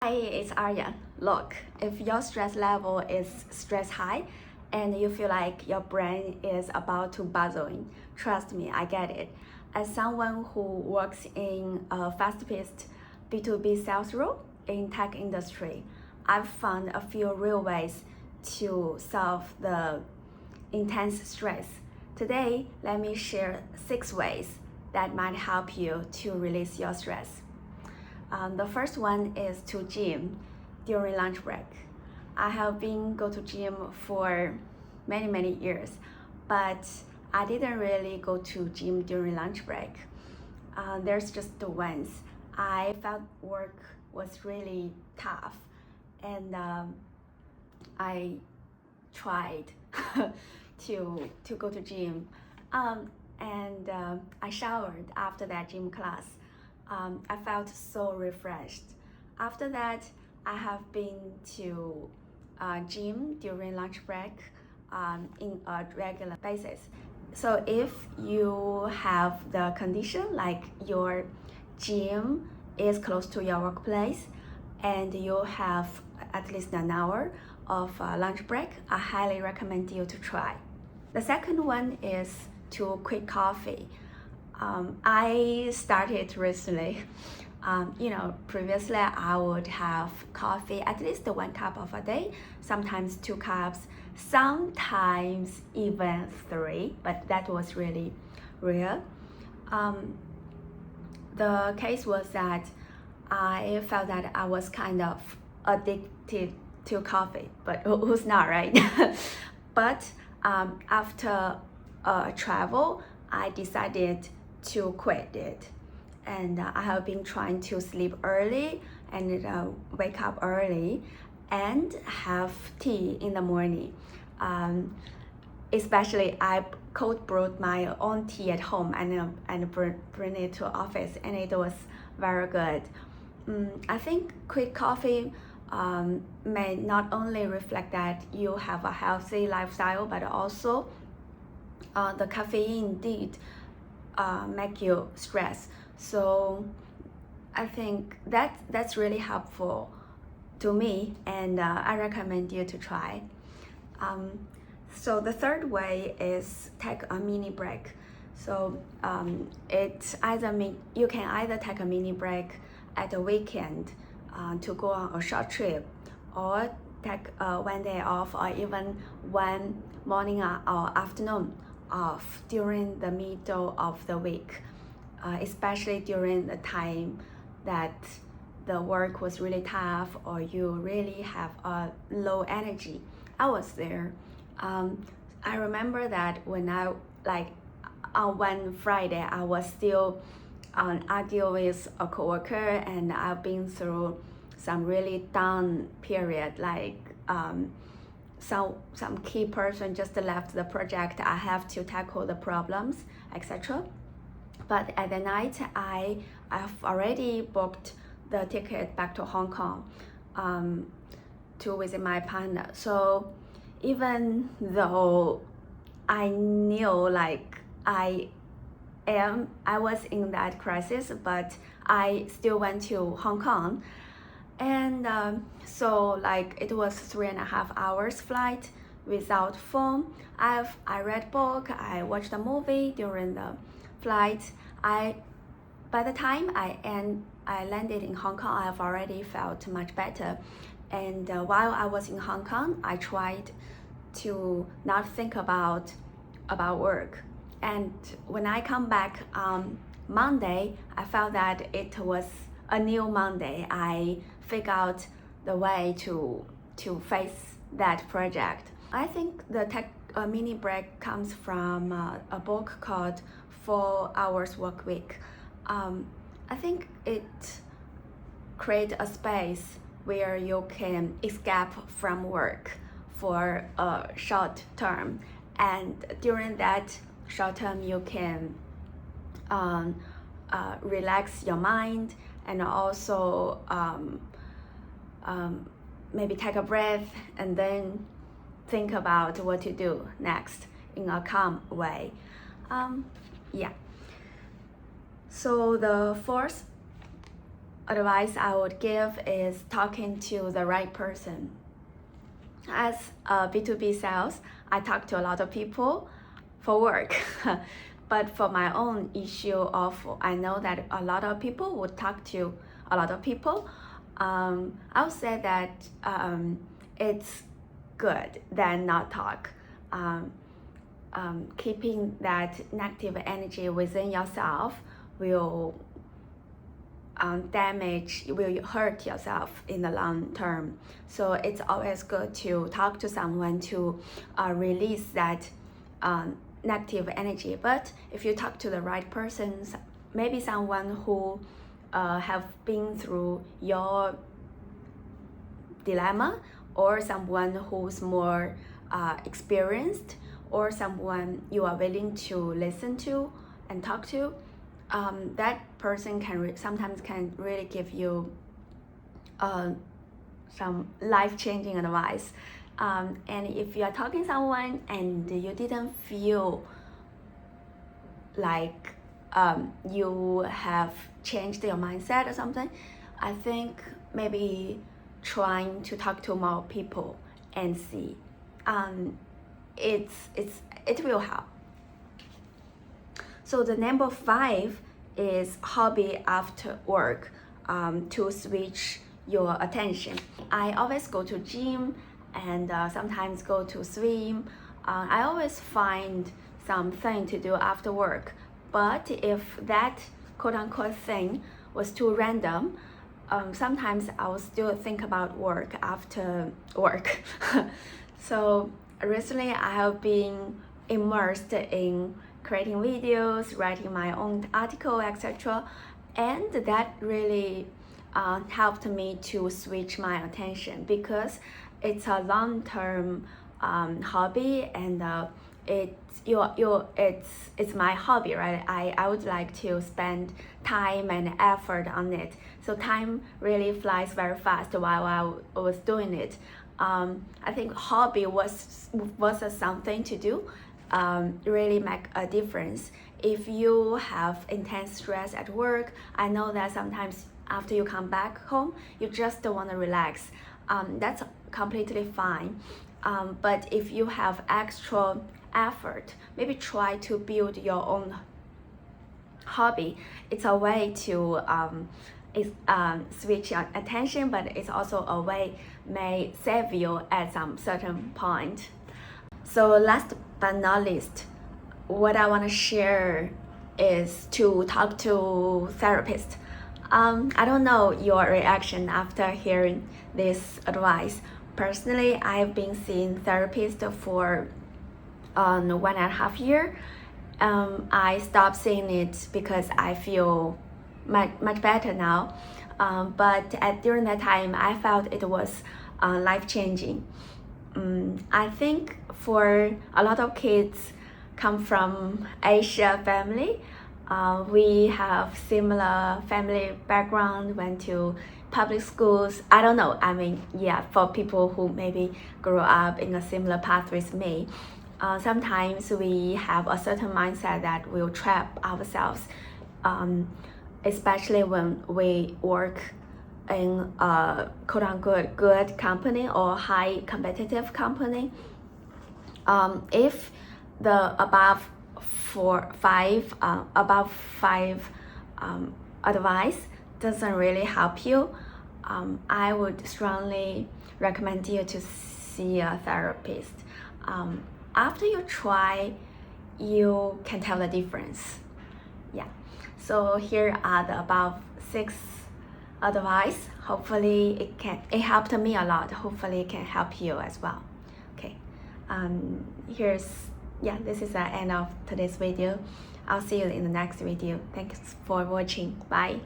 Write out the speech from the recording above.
Hi, it's Arya. Look, if your stress level is stress high and you feel like your brain is about to buzzing, trust me, I get it. As someone who works in a fast-paced B2B sales role in tech industry, I've found a few real ways to solve the intense stress. Today, let me share 6 ways that might help you to release your stress. The first one is to gym during lunch break. I have been go to gym for many years, but I didn't really go to gym during lunch break. There's just the once I felt work was really tough, and I tried to go to gym, and I showered after that gym class. I felt so refreshed. After that, I have been to gym during lunch break in a regular basis. So if you have the condition like your gym is close to your workplace and you have at least an hour of lunch break, I highly recommend you to try. The second one is to quit coffee. I started recently. Previously I would have coffee at least 1 cup of a day, sometimes 2 cups, sometimes even 3, but that was really rare. The case was that I felt that I was kind of addicted to coffee, but who's not, right? But after travel, I decided to quit it, and I have been trying to sleep early and wake up early and have tea in the morning. Especially I cold brewed my own tea at home and bring it to office, and it was very good. I think quit coffee may not only reflect that you have a healthy lifestyle, but also the caffeine did make you stress. So I think that's really helpful to me, and I recommend you to try. So the third way is take a mini break. So you can either take a mini break at the weekend to go on a short trip, or take 1 day off, or even 1 morning or afternoon off during the middle of the week, especially during the time that the work was really tough or you really have a low energy. I was there. I remember that when on one Friday I was still arguing with a coworker, and I've been through some really down period, like some key person just left the project, I have to tackle the problems, etc. But at the night, I've already booked the ticket back to Hong Kong to visit my partner. So even though I knew like I was in that crisis, but I still went to Hong Kong. And so like it was 3.5 hours flight without phone. I read book, I watched a movie during the flight. By the time I landed in Hong Kong, I've already felt much better. And while I was in Hong Kong, I tried to not think about work. And when I come back on Monday, I felt that it was a new Monday. I figured out the way to face that project. I think the mini break comes from a book called 4 Hours Work Week. I think it creates a space where you can escape from work for a short term, and during that short term you can relax your mind, and also maybe take a breath and then think about what to do next in a calm way. So the fourth advice I would give is talking to the right person. As a B2B sales, I talk to a lot of people for work. But for my own issue of, I know that a lot of people would talk to a lot of people. I would say that it's good than not talk. Keeping that negative energy within yourself will will hurt yourself in the long term. So it's always good to talk to someone to release that negative energy. But if you talk to the right person, maybe someone who have been through your dilemma, or someone who's more experienced, or someone you are willing to listen to and talk to, that person can sometimes really give you some life-changing advice. And if you are talking to someone and you didn't feel like you have changed your mindset or something, I think maybe trying to talk to more people and see, it will help. So the number 5 is hobby after work, to switch your attention. I always go to gym and sometimes go to swim. I always find something to do after work. But if that quote-unquote thing was too random, sometimes I will still think about work after work. So recently I have been immersed in creating videos, writing my own article, etc. And that really helped me to switch my attention, because it's a long-term hobby, and it's my hobby, right? I would like to spend time and effort on it. So time really flies very fast while I was doing it. I think hobby was something to do, really make a difference. If you have intense stress at work, I know that sometimes after you come back home, you just want to relax. That's completely fine. But if you have extra effort, maybe try to build your own hobby. It's a way to switch your attention, but it's also a way may save you at some certain point. So last but not least, what I want to share is to talk to therapists. I don't know your reaction after hearing this advice. Personally, I've been seeing therapists for 1.5 years. I stopped seeing it because I feel much better now. But during that time, I felt it was life-changing. I think for a lot of kids come from Asia family, we have similar family background, went to public schools. I don't know, I mean, yeah, for people who maybe grew up in a similar path with me, sometimes we have a certain mindset that will trap ourselves, especially when we work in a quote-unquote good company or high competitive company. If the above five advice doesn't really help you, I would strongly recommend you to see a therapist. After you try, you can tell the difference. Yeah. So here are the above 6 advice. Hopefully it helped me a lot. Hopefully it can help you as well. Okay. This is the end of today's video. I'll see you in the next video. Thanks for watching. Bye.